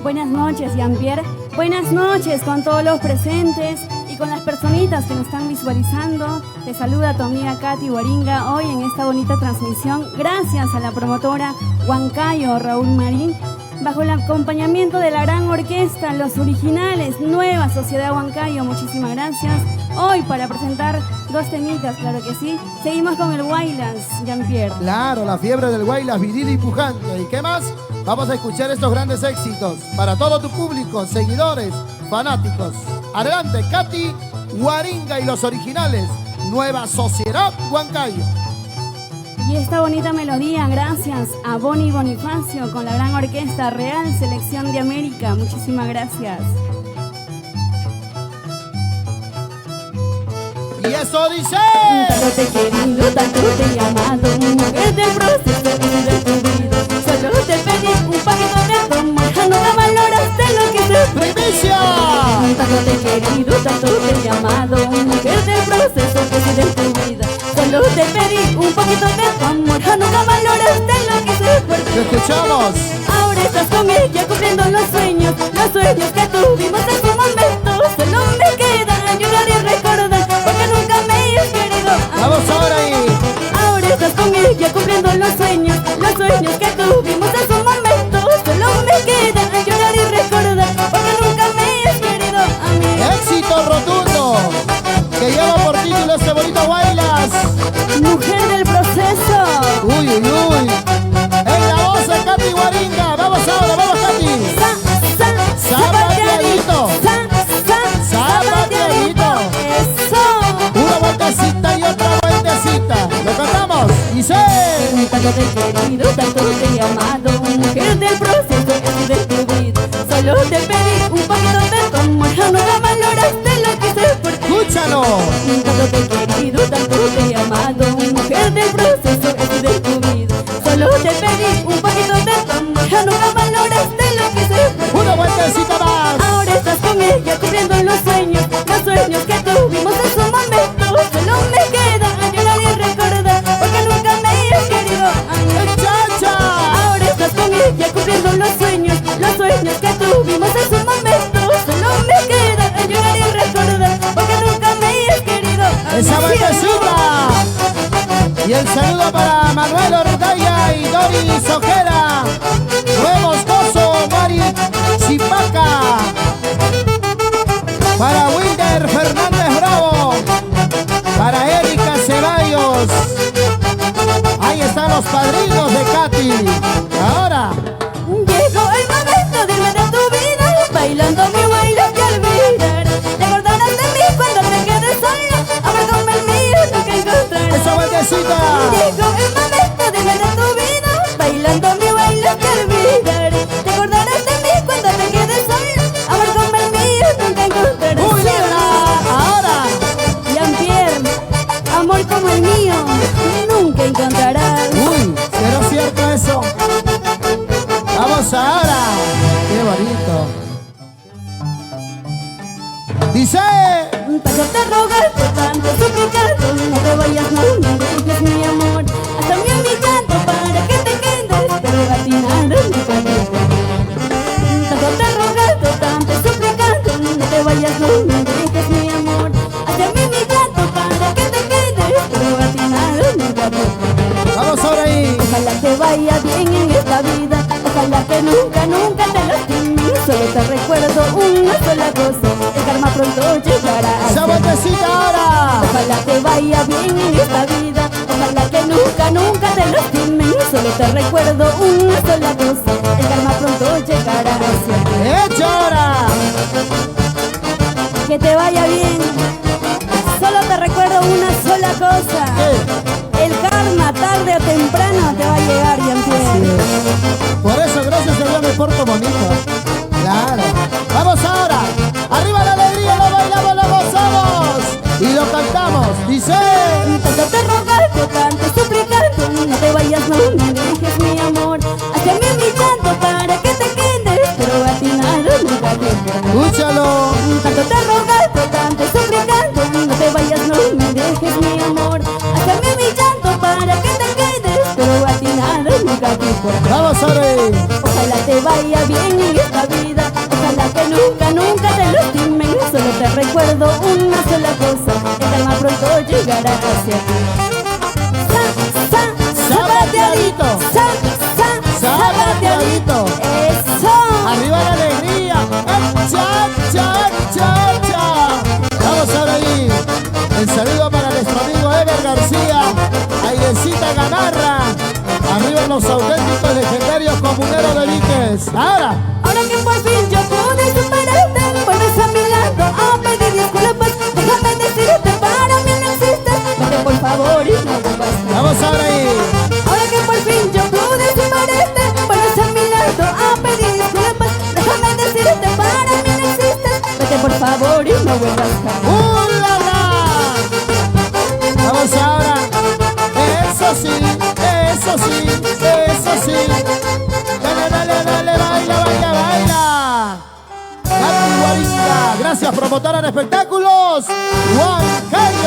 Buenas noches, Jean-Pierre. Buenas noches con todos los presentes y con las personitas que nos están visualizando. Te saluda tu amiga Katy Huaringa hoy en esta bonita transmisión. Gracias a la promotora Huancayo Raúl Marín, bajo el acompañamiento de la gran orquesta Los Originales, Nueva Sociedad Huancayo. Muchísimas gracias. Hoy para presentar dos temitas, claro que sí. Seguimos con el Guaylas, Jean-Pierre. Claro, la fiebre del Guaylas, viril y pujante. ¿Y qué más? Vamos a escuchar estos grandes éxitos para todo tu público, seguidores, fanáticos. Adelante, Katy Huaringa y Los Originales, Nueva Sociedad Huancayo. Y esta bonita melodía, gracias a Bonnie Bonifacio con la gran orquesta Real Selección de América. Muchísimas gracias. Y eso dice: tanto te he querido, tanto te he llamado, mujer del proceso que se de tu vida. Solo te pedí un paquete de amor, nunca valoraste lo que se ¡primicia! Tanto te he querido, tanto te he llamado, mujer del proceso que se de tu vida. Solo te pedí un poquito de tu amor, nunca valoraste lo que se perdió. ¡Lo escuchamos! Ahora estás con ella cumpliendo los sueños que tuvimos en su momento. Solo me queda llorar y recordar, porque nunca me has querido. ¡Vamos ahora ahí! Ahora estás con ella cumpliendo los sueños que tuvimos en su momento. Solo me queda llorar y recordar, porque nunca me has querido a mí. ¡Éxito rotundo! Que lleva por título este bonito Guaylas. Mujer del proceso. ¡Uy, uy, uy! ¡En la voz de Katy Huaringa! ¡Vamos ahora, vamos, Katy! ¡Zapateadito! ¡Zapateadito! ¡Eso! Una vueltecita y otra vueltecita. ¿Lo cantamos? Y sé. Tanto te he querido, tanto te he llamado, mujer del proceso que es de tu vida. Solo te pedí un poquito de tu amor, nunca valoraste lo que se por ti. ¡Escúchalo! Tanto te he querido, tanto te he llamado, mujer del proceso que es de tu vida. Solo te pedí un poquito de tu amor, nunca valoraste lo que se por ti. ¡Una vueltecita más! Ahora estás con ella cumpliendo los sueños que tuvimos en su momento. Solo me queda llorar y recordar, porque nunca me has querido a mí. ¡Chacha! Ahora estás con ella cumpliendo los sueños que tuvimos en su momento. Solo me queda llorar y recordar, porque nunca me has querido a mí. ¡Esa vueltecita! Y el saludo para Manuel Ordaya y Doris Ojeda. Nuevo esposo, Mari Chipaca. Para Wilder Fernández Bravo. Para Erika Ceballos. Ahí están los padrinos de Katy. Ahora. Llegó el momento de irme de tu vida, bailando mi baile te olvidar. Te acordarás de mí cuando te quedes sola, amor como el mío nunca encontrarás. ¡Esa vueltecita! Llegó el momento de irme de tu vida, bailando mi baile te olvidar. Te acordarás de mí cuando te quedes sola, amor como el mío nunca encontrarás. ¡Uy, Lebra! Ahora. Jean-Pierre, amor como el mío nunca encontrarás. Uy, ¿será cierto eso? Vamos ahora. ¡Qué bonito! Dice: Tanto te rogarte, tanto suplicando, no te vayas, no me dejes mi amor. Hasta mi humillando para que te quedes, pero a ti nada me parece. Tanto te rogando, tanto suplicando, no te vayas, no me dejes mi amor. Hasta mi humillando para que te quedes, pero a ti nada me parece. vamos ahora ahí. Ojalá te vaya bien en esta vida, ojalá que nunca, nunca te lastimes. Solo te recuerdo una sola cosa, el karma pronto llegará. ¡Esa vueltecita ahora! Ojalá te vaya bien en esta vida, ojalá que nunca, nunca te lastimen. Solo te recuerdo una sola cosa, el karma pronto llegará hacia ti. ¡Hecho ahora! Que te vaya bien, solo te recuerdo una sola cosa, el karma tarde o temprano te va a llegar, Jean-Pierre. Por eso, gracias a Dios me porto bonito. Claro. Vamos ahora. Arriba la alegría, lo bailamos, lo gozamos. Y lo cantamos. Dice: Tanto te rogando, tanto suplicando, no te vayas, no me dejes mi amor. Hazme humillando para que te quedes, pero a ti nada nunca te quedes. escúchalo. Tanto te rogando, tanto suplicando, no te vayas, no me dejes mi amor. Hazme humillando para que te quedes, pero a ti nada nunca te quedes. Vamos ahora. Ojalá te vaya bien en esta vida. Ojalá que nunca, nunca te lastimen. Solo te recuerdo una sola cosa: el alma pronto llegará hacia ti. Zapateadito. Zapateadito. Eso. Arriba la alegría. Cha, cha, cha, cha. Vamos ahora ahí. El saludo para nuestro amigo Ever García. Airecita Gamarra. Arriba los auténticos legendarios comuneros de Víquez. Ahora que por fin yo pude superarte, vuelves a mi lado a pedir disculpas. Déjame decirte, para mí no existes. Vete por favor y no vuelvas. vamos ahora ahí. Ahora que por fin yo pude superarte, vuelves a mi lado a pedir disculpas. Déjame decirte, para mí no existes. Vete por favor y no vuelvas jamás. ¡Ulala! Vamos ahora. Eso sí, eso sí, eso sí. Dale, dale, dale, baila, baila, baila. Katy Guaringa, gracias promotora de espectáculos. Huancayo.